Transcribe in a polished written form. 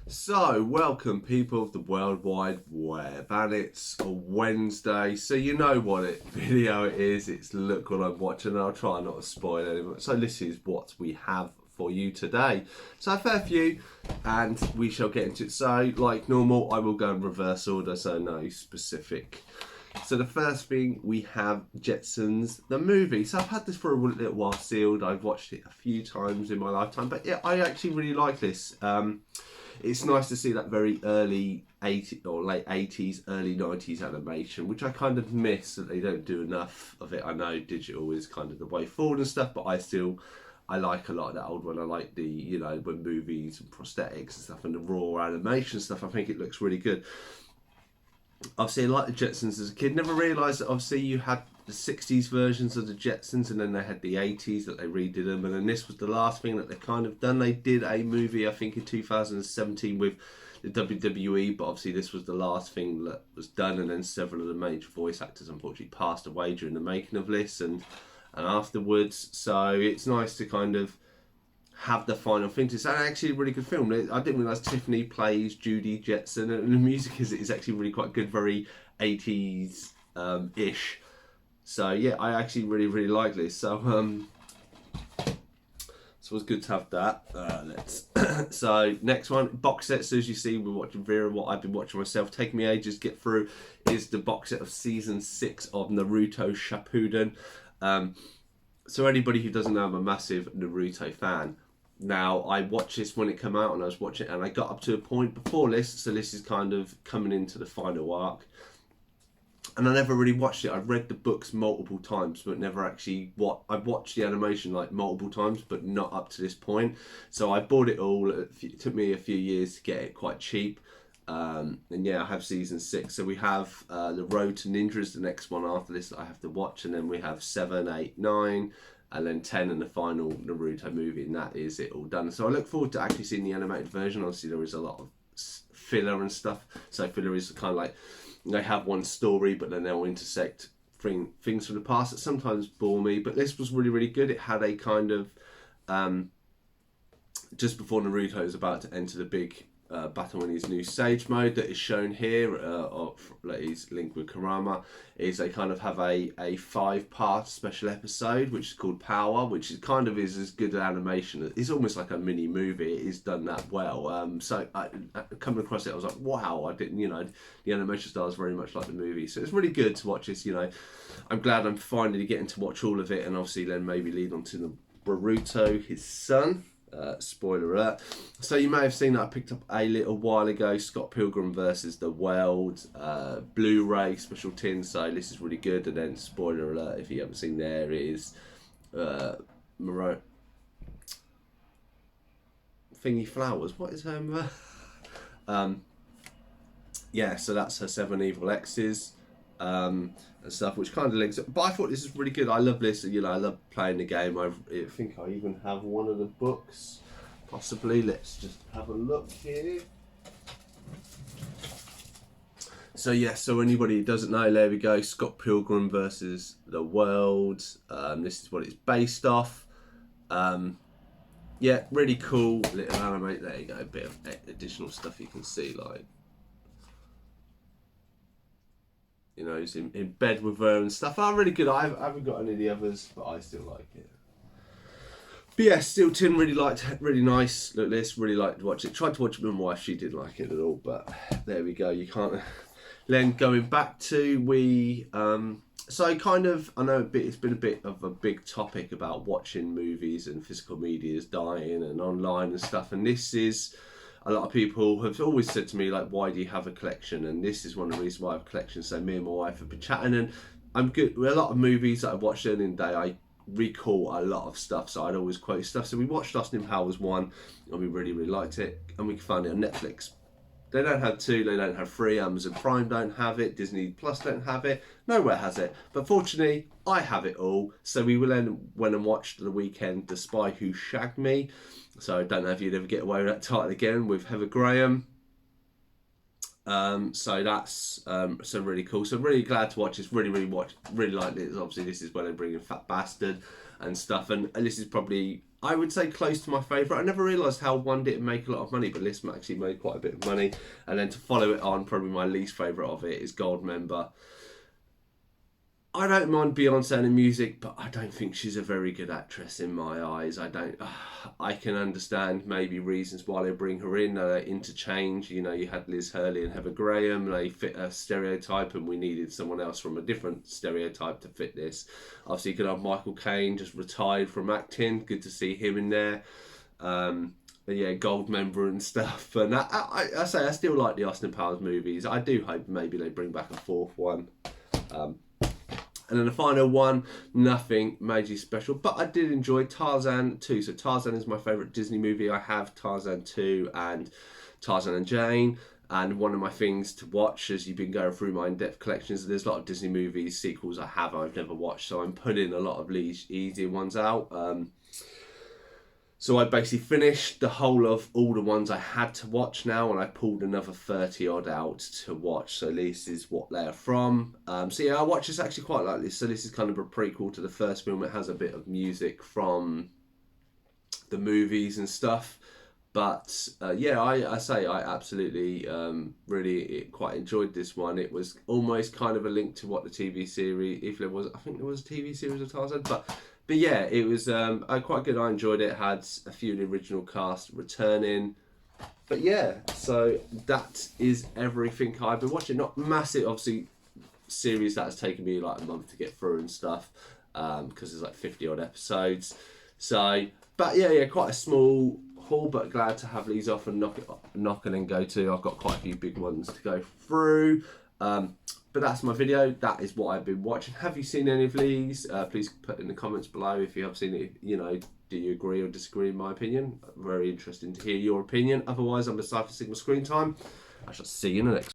So, welcome people of the World Wide Web, and it's a Wednesday, so you know what video it is. It's Look What I'm Watching, and I'll try not to spoil anyone. So this is what we have for you today. So a fair few, and we shall get into it. So, like normal, I will go in reverse order, so no specific. So the first thing we have Jetsons the movie. So I've had this for a little while sealed. I've watched it a few times in my lifetime, but yeah, I actually really like this. It's nice to see that very early 80s or late 80s, early 90s animation, which I kind of miss that they don't do enough of it. I know digital is kind of the way forward and stuff, but I like a lot of that old one. I like the, when movies and prosthetics and stuff and the raw animation stuff. I think it looks really good. Obviously, I like the Jetsons as a kid. Never realised that obviously you had the 60s versions of the Jetsons and then they had the 80s that they redid them. And then this was the last thing that they kind of done. They did a movie, I think, in 2017 with the WWE, but obviously this was the last thing that was done. And then several of the major voice actors unfortunately passed away during the making of this and afterwards. So it's nice to kind of have the final thing. It's actually a really good film. I didn't realise Tiffany plays Judy Jetson, and the music is actually really quite good, very 80s ish. So yeah, I actually really like this. So so it's good to have that. Let's so next one, box set. So as you see, we're watching Vera. What I've been watching myself, taking me ages to get through, is the box set of season 6 of Naruto Shippuden. So anybody who doesn't know, I'm a massive Naruto fan. Now, I watched this when it came out and I was watching it and I got up to a point before this, so this is kind of coming into the final arc. And I never really watched it. I've read the books multiple times, but never actually I've watched the animation like multiple times, but not up to this point. So I bought it all. It took me a few years to get it quite cheap. And yeah, I have season 6. So we have The Road to Ninja is the next one after this that I have to watch. And then we have 7, 8, 9, and then 10 and the final Naruto movie, and that is it all done. So I look forward to actually seeing the animated version. Obviously there is a lot of filler and stuff, so filler is kind of like they have one story but then they'll intersect things from the past that sometimes bore me, but this was really good. It had a kind of just before Naruto is about to enter the big battle in his new stage mode that is shown here, that is linked with Kurama, is they kind of have a 5-part special episode which is called Power, which is kind of is as good an animation. It's almost like a mini movie. It is done that well. So coming across it, I was like, wow! I didn't, the animation style is very much like the movie, so it's really good to watch this. I'm glad I'm finally getting to watch all of it, and obviously then maybe lead on to the Boruto, his son. Spoiler alert. So you may have seen that I picked up a little while ago, Scott Pilgrim versus the World Blu-ray special tin. So this is really good. And then spoiler alert, if you haven't seen, there is Thingy Flowers. What is her? Yeah, so that's her 7 Evil Exes. And stuff, which kind of links up. But I thought this is really good. I love this. I love playing the game. I think I even have one of the books, possibly. Let's just have a look here. So yeah, so anybody who doesn't know, there we go. Scott Pilgrim versus the World. This is what it's based off. Yeah, really cool little anime. There you go. A bit of additional stuff you can see, like. He's in bed with her and stuff. Really good. I haven't got any of the others, but I still like it. But yeah, still Tin really liked it. Really nice. Look, this really liked to watch it. Tried to watch it with my wife. She didn't like it at all, but there we go. You can't. Then going back to so kind of, I know it's been a bit of a big topic about watching movies and physical media is dying and online and stuff, and this is. A lot of people have always said to me, like, why do you have a collection? And this is one of the reasons why I have a collection. So me and my wife have been chatting, and I'm good with a lot of movies that I've watched earlier in the day. I recall a lot of stuff, so I'd always quote stuff. So we watched Austin Powers 1, and we really liked it, and we found it on Netflix. They don't have 2, they don't have 3, Amazon Prime don't have it, Disney Plus don't have it, nowhere has it. But fortunately, I have it all. So we went and watched the weekend The Spy Who Shagged Me. So I don't know if you'd ever get away with that title again, with Heather Graham. So that's so really cool. So really glad to watch this. Really like this. Obviously, this is when they bring in Fat Bastard and stuff. And this is probably, I would say, close to my favourite. I never realised how one didn't make a lot of money, but this actually made quite a bit of money. And then to follow it on, probably my least favourite of it is Goldmember. I don't mind Beyonce in music, but I don't think she's a very good actress in my eyes. I can understand maybe reasons why they bring her in. They interchange. You know, you had Liz Hurley and Heather Graham. They fit a stereotype, and we needed someone else from a different stereotype to fit this. Obviously, you could have Michael Caine, just retired from acting. Good to see him in there. But yeah, Goldmember and stuff. And I say I still like the Austin Powers movies. I do hope maybe they bring back a fourth one. And then the final one, nothing majorly special, but I did enjoy Tarzan 2. So Tarzan is my favourite Disney movie. I have Tarzan 2 and Tarzan and Jane. And one of my things to watch as you've been going through my in-depth collections, there's a lot of Disney movies, sequels I've never watched. So I'm putting a lot of these easier ones out. So I basically finished the whole of all the ones I had to watch now, and I pulled another 30 odd out to watch. So this is what they're from. So yeah, I watch this actually quite like this. So this is kind of a prequel to the first film. It has a bit of music from the movies and stuff. But yeah, I say I absolutely really quite enjoyed this one. It was almost kind of a link to what the TV series, if there was, I think there was a TV series of Tarzan, but yeah, it was quite good. I enjoyed it. Had a few of the original cast returning. But yeah, so that is everything I've been watching. Not massive, obviously, series that has taken me like a month to get through and stuff, because there's like 50 odd episodes. So, but yeah, quite a small haul, but glad to have these off and knock and then go to. I've got quite a few big ones to go through. But that's my video. That is what I've been watching. Have you seen any of these? Please put in the comments below if you have seen it. You know, do you agree or disagree in my opinion? Very interesting to hear your opinion. Otherwise, I'm a Cypher Sigma Screen Time. I shall see you in the next